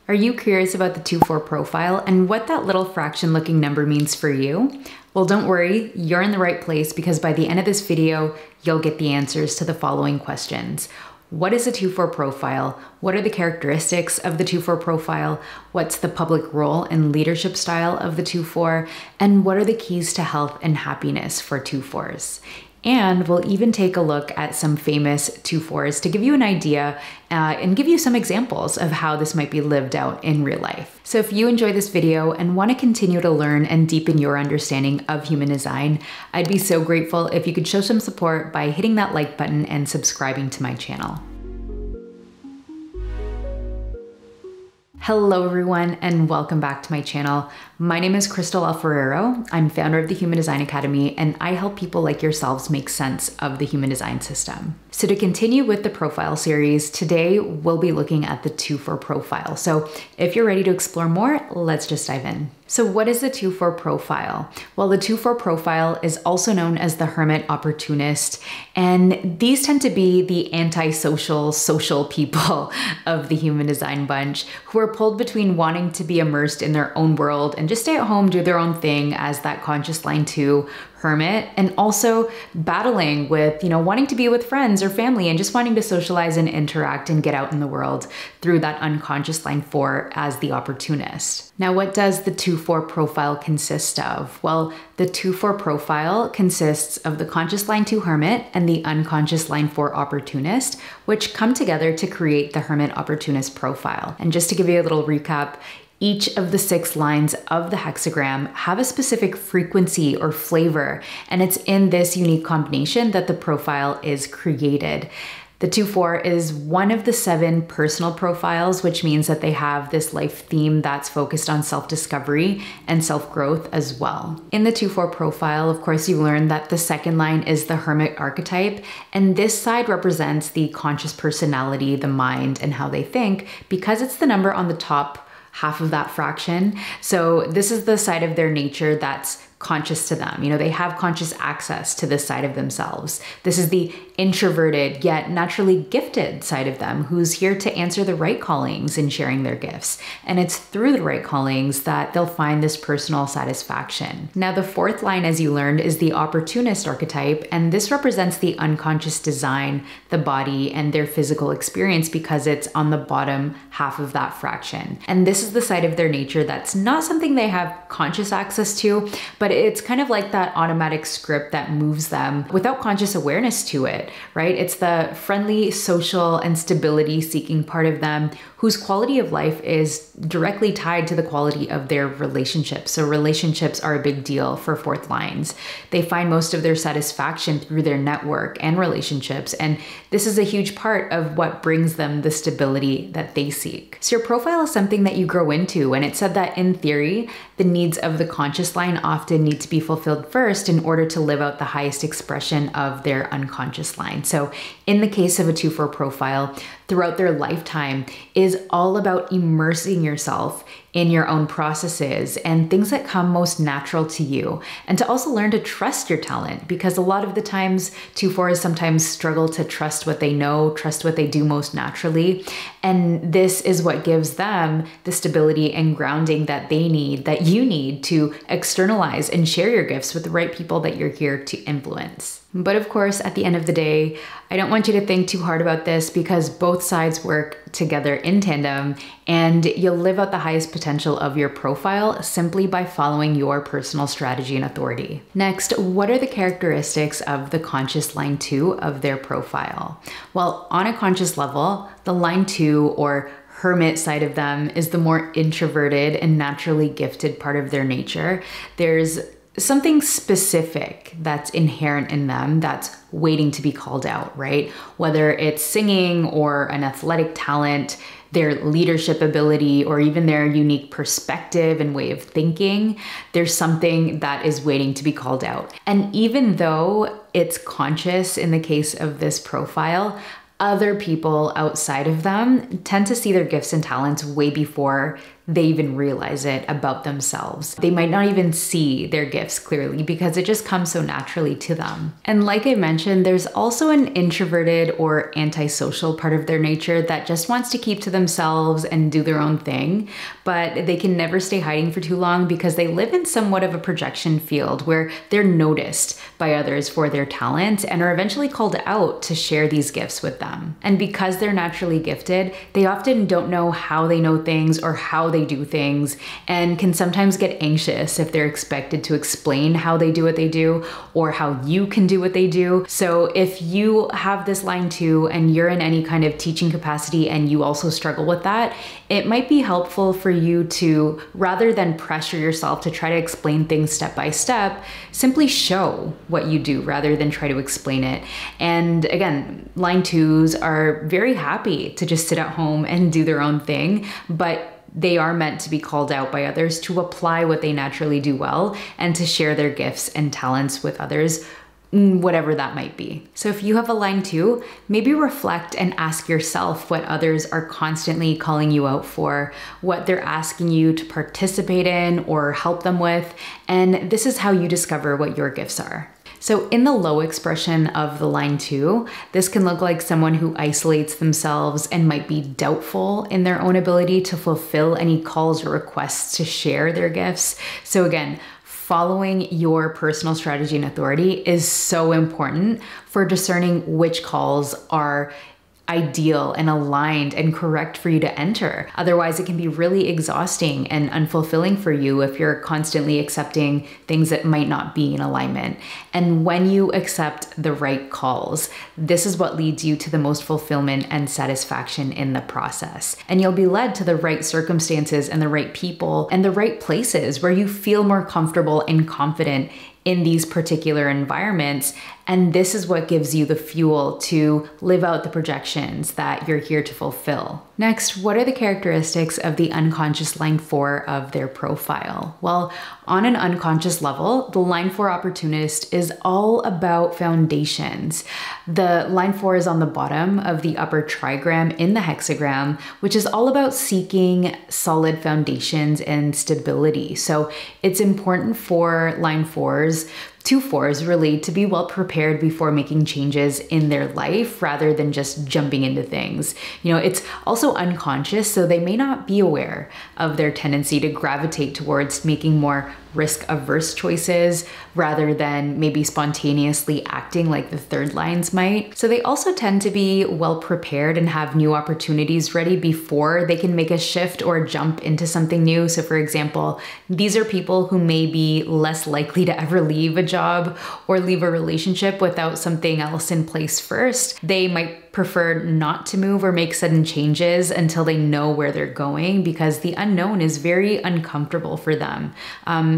Are you curious about the 2-4 profile and what that little fraction looking number means for you? Well, don't worry, you're in the right place because by the end of this video, you'll get the answers to the following questions. What is a 2-4 profile? What are the characteristics of the 2-4 profile? What's the public role and leadership style of the 2-4? And what are the keys to health and happiness for 2-4s? And we'll even take a look at some famous 2-4s to give you an idea and give you some examples of how this might be lived out in real life. So if you enjoy this video and want to continue to learn and deepen your understanding of human design, I'd be so grateful if you could show some support by hitting that like button and subscribing to my channel. Hello everyone and welcome back to my channel. My name is Crystal Alferrero. I'm founder of the Human Design Academy and I help people like yourselves make sense of the human design system. So to continue with the profile series, today we'll be looking at the 2-4 profile. So if you're ready to explore more, let's just dive in. So what is the 2-4 profile? Well, the 2-4 profile is also known as the Hermit Opportunist, and these tend to be the antisocial, social people of the human design bunch who are pulled between wanting to be immersed in their own world and just stay at home, do their own thing as that conscious line 2 Hermit, and also battling with, wanting to be with friends or family and just wanting to socialize and interact and get out in the world through that unconscious line 4 as the Opportunist. Now, what does the 2-4 profile consist of? Well, the 2-4 profile consists of the conscious line 2 Hermit and the unconscious line 4 Opportunist, which come together to create the Hermit Opportunist profile. And just to give you a little recap, each of the 6 lines of the hexagram have a specific frequency or flavor, and it's in this unique combination that the profile is created. The 2-4 is one of the 7 personal profiles, which means that they have this life theme that's focused on self-discovery and self-growth as well. In the 2-4 profile, of course, you learn that the second line is the Hermit archetype, and this side represents the conscious personality, the mind, and how they think, because it's the number on the top half of that fraction. So this is the side of their nature that's conscious to them. They have conscious access to this side of themselves. This is the introverted yet naturally gifted side of them who's here to answer the right callings in sharing their gifts. And it's through the right callings that they'll find this personal satisfaction. Now, the 4th line, as you learned, is the Opportunist archetype, and this represents the unconscious design, the body, and their physical experience because it's on the bottom half of that fraction. And this is the side of their nature that's not something they have conscious access to, but it's kind of like that automatic script that moves them without conscious awareness to it, right? It's the friendly, social, and stability-seeking part of them whose quality of life is directly tied to the quality of their relationships. So relationships are a big deal for 4th lines. They find most of their satisfaction through their network and relationships, and this is a huge part of what brings them the stability that they seek. So your profile is something that you grow into, and it's said that in theory, the needs of the conscious line often need to be fulfilled first in order to live out the highest expression of their unconscious line. So in the case of a 2-4 profile, throughout their lifetime is all about immersing yourself in your own processes and things that come most natural to you, and to also learn to trust your talent, because a lot of the times 2-4s sometimes struggle to trust what they know, trust what they do most naturally, and this is what gives them the stability and grounding that they need, that you need to externalize and share your gifts with the right people that you're here to influence. But of course, at the end of the day, I don't want you to think too hard about this because both sides work together in tandem and you'll live out the highest potential of your profile simply by following your personal strategy and authority. Next, what are the characteristics of the conscious line 2 of their profile? Well, on a conscious level, the line 2 or Hermit side of them is the more introverted and naturally gifted part of their nature. There's something specific that's inherent in them that's waiting to be called out, right? Whether it's singing or an athletic talent, their leadership ability, or even their unique perspective and way of thinking, there's something that is waiting to be called out. And even though it's conscious in the case of this profile, Other people outside of them tend to see their gifts and talents way before they even realize it about themselves. They might not even see their gifts clearly because it just comes so naturally to them. And like I mentioned, there's also an introverted or antisocial part of their nature that just wants to keep to themselves and do their own thing, but they can never stay hiding for too long because they live in somewhat of a projection field where they're noticed by others for their talent and are eventually called out to share these gifts with them. And because they're naturally gifted, they often don't know how they know things or how they do things, and can sometimes get anxious if they're expected to explain how they do what they do or how you can do what they do. So if you have this line 2 and you're in any kind of teaching capacity and you also struggle with that, it might be helpful for you to, rather than pressure yourself to try to explain things step by step, simply show what you do rather than try to explain it. And again, line 2s are very happy to just sit at home and do their own thing, but they are meant to be called out by others to apply what they naturally do well and to share their gifts and talents with others, whatever that might be. So if you have a line 2, maybe reflect and ask yourself what others are constantly calling you out for, what they're asking you to participate in or help them with, and this is how you discover what your gifts are. So in the low expression of the line 2, this can look like someone who isolates themselves and might be doubtful in their own ability to fulfill any calls or requests to share their gifts. So again, following your personal strategy and authority is so important for discerning which calls are ideal and aligned and correct for you to enter. Otherwise, it can be really exhausting and unfulfilling for you if you're constantly accepting things that might not be in alignment. And when you accept the right calls, this is what leads you to the most fulfillment and satisfaction in the process. And you'll be led to the right circumstances and the right people and the right places where you feel more comfortable and confident in these particular environments. And this is what gives you the fuel to live out the projections that you're here to fulfill. Next, what are the characteristics of the unconscious line 4 of their profile? Well, on an unconscious level, the line 4 opportunist is all about foundations. The line 4 is on the bottom of the upper trigram in the hexagram, which is all about seeking solid foundations and stability. So it's important for line 4s, 2 4s really, to be well prepared before making changes in their life rather than just jumping into things. You know, it's also unconscious, so they may not be aware of their tendency to gravitate towards making more risk-averse choices rather than maybe spontaneously acting like the 3rd lines might. So they also tend to be well prepared and have new opportunities ready before they can make a shift or jump into something new. So for example, these are people who may be less likely to ever leave a job or leave a relationship without something else in place first. They might prefer not to move or make sudden changes until they know where they're going because the unknown is very uncomfortable for them.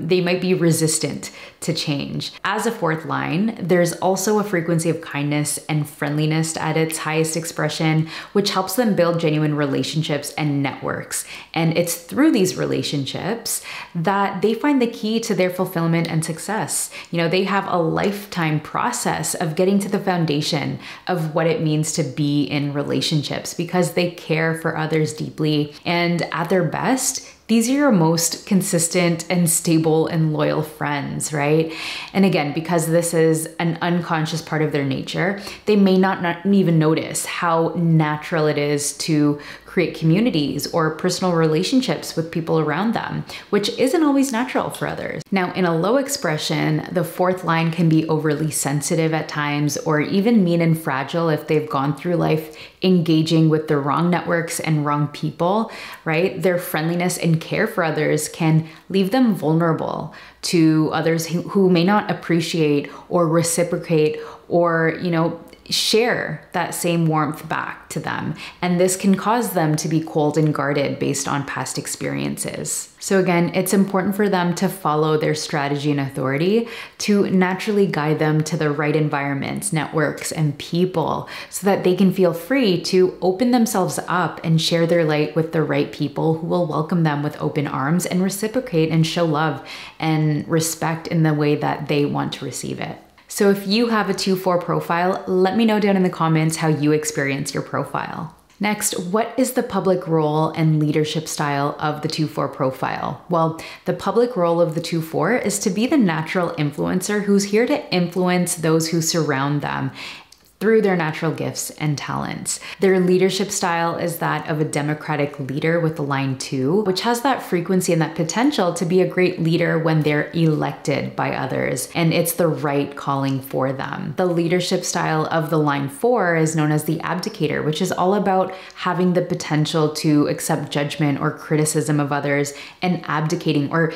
They might be resistant to change. As a 4th line, there's also a frequency of kindness and friendliness at its highest expression, which helps them build genuine relationships and networks. And it's through these relationships that they find the key to their fulfillment and success. You know, they have a lifetime process of getting to the foundation of what it means to be in relationships because they care for others deeply. And at their best, these are your most consistent and stable and loyal friends, right? And again, because this is an unconscious part of their nature, they may not even notice how natural it is to create communities or personal relationships with people around them, which isn't always natural for others. Now, in a low expression, the 4th line can be overly sensitive at times or even mean and fragile if they've gone through life engaging with the wrong networks and wrong people, right? Their friendliness and care for others can leave them vulnerable to others who may not appreciate or reciprocate or, share that same warmth back to them. And this can cause them to be cold and guarded based on past experiences. So again, it's important for them to follow their strategy and authority to naturally guide them to the right environments, networks, and people so that they can feel free to open themselves up and share their light with the right people who will welcome them with open arms and reciprocate and show love and respect in the way that they want to receive it. So if you have a 2-4 profile, let me know down in the comments how you experience your profile. Next, what is the public role and leadership style of the 2-4 profile? Well, the public role of the 2-4 is to be the natural influencer who's here to influence those who surround them through their natural gifts and talents. Their leadership style is that of a democratic leader with the line 2, which has that frequency and that potential to be a great leader when they're elected by others, and it's the right calling for them. The leadership style of the line 4 is known as the abdicator, which is all about having the potential to accept judgment or criticism of others and abdicating or,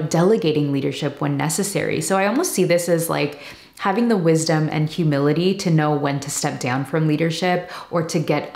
delegating leadership when necessary. So I almost see this as like having the wisdom and humility to know when to step down from leadership or to get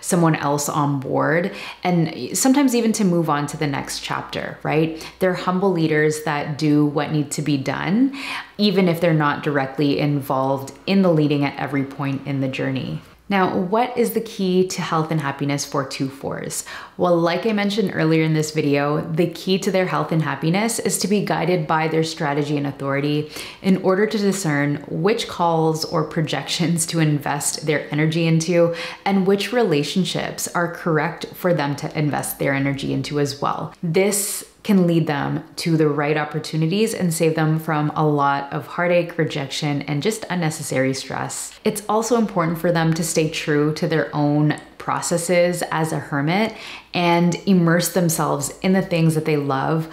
someone else on board, and sometimes even to move on to the next chapter, right? They're humble leaders that do what needs to be done, even if they're not directly involved in the leading at every point in the journey. Now, what is the key to health and happiness for 2-4s? Well, like I mentioned earlier in this video, the key to their health and happiness is to be guided by their strategy and authority in order to discern which calls or projections to invest their energy into and which relationships are correct for them to invest their energy into as well. This can lead them to the right opportunities and save them from a lot of heartache, rejection, and just unnecessary stress. It's also important for them to stay true to their own processes as a hermit and immerse themselves in the things that they love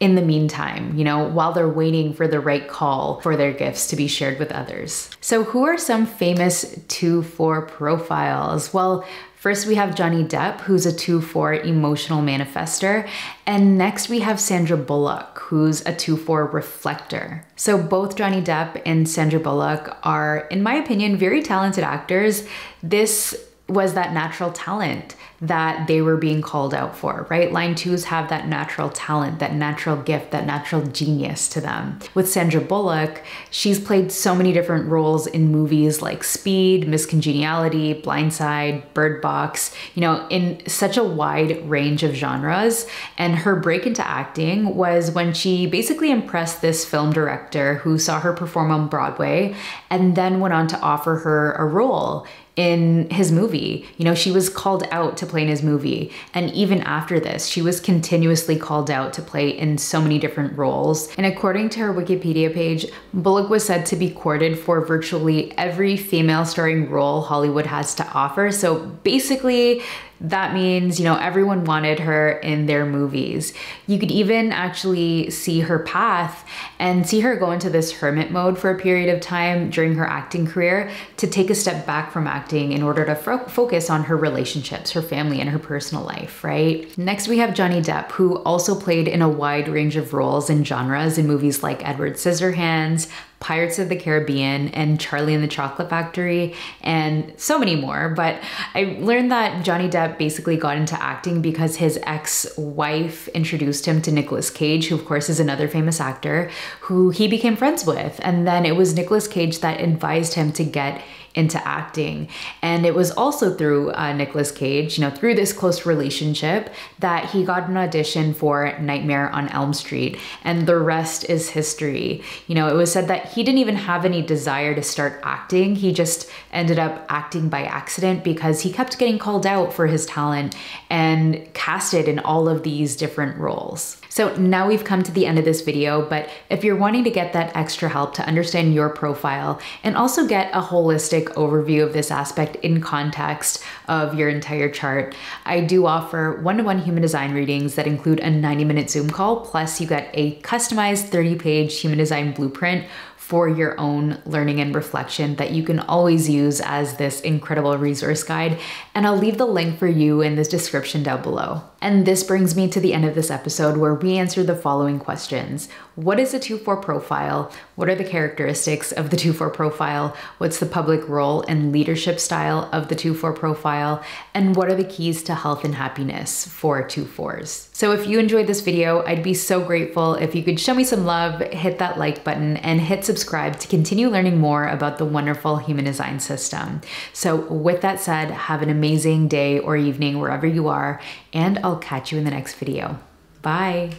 in the meantime, while they're waiting for the right call for their gifts to be shared with others. So who are some famous 2-4 profiles? Well, first we have Johnny Depp, who's a 2-4 emotional manifester. And next we have Sandra Bullock, who's a 2-4 reflector. So both Johnny Depp and Sandra Bullock are, in my opinion, very talented actors. This was that natural talent that they were being called out for, right? Line 2s have that natural talent, that natural gift, that natural genius to them. With Sandra Bullock, she's played so many different roles in movies like Speed, Miss Congeniality, Blindside, Bird Box, in such a wide range of genres. And her break into acting was when she basically impressed this film director who saw her perform on Broadway and then went on to offer her a role in his movie. She was called out to play in his movie. And even after this, she was continuously called out to play in so many different roles. And according to her Wikipedia page, Bullock was said to be courted for virtually every female starring role Hollywood has to offer. So basically, that means, everyone wanted her in their movies. You could even actually see her path and see her go into this hermit mode for a period of time during her acting career to take a step back from acting in order to focus on her relationships, her family, and her personal life, right? Next, we have Johnny Depp, who also played in a wide range of roles and genres in movies like Edward Scissorhands, Pirates of the Caribbean, and Charlie and the Chocolate Factory, and so many more. But I learned that Johnny Depp basically got into acting because his ex-wife introduced him to Nicolas Cage, who of course is another famous actor, who he became friends with. And then it was Nicolas Cage that advised him to get into acting. And it was also through Nicolas Cage, through this close relationship, that he got an audition for Nightmare on Elm Street, and the rest is history. It was said that he didn't even have any desire to start acting. He just ended up acting by accident because he kept getting called out for his talent and casted in all of these different roles. So now we've come to the end of this video, but if you're wanting to get that extra help to understand your profile and also get a holistic overview of this aspect in context of your entire chart, I do offer one-to-one human design readings that include a 90-minute Zoom call, plus you get a customized 30-page human design blueprint for your own learning and reflection that you can always use as this incredible resource guide. And I'll leave the link for you in this description down below. And this brings me to the end of this episode where we answer the following questions. What is a 2-4 profile? What are the characteristics of the 2-4 profile? What's the public role and leadership style of the 2-4 profile? And what are the keys to health and happiness for 2-4s? So if you enjoyed this video, I'd be so grateful if you could show me some love, hit that like button, and hit subscribe to continue learning more about the wonderful human design system. So with that said, have an amazing day or evening wherever you are, and I'll catch you in the next video. Bye.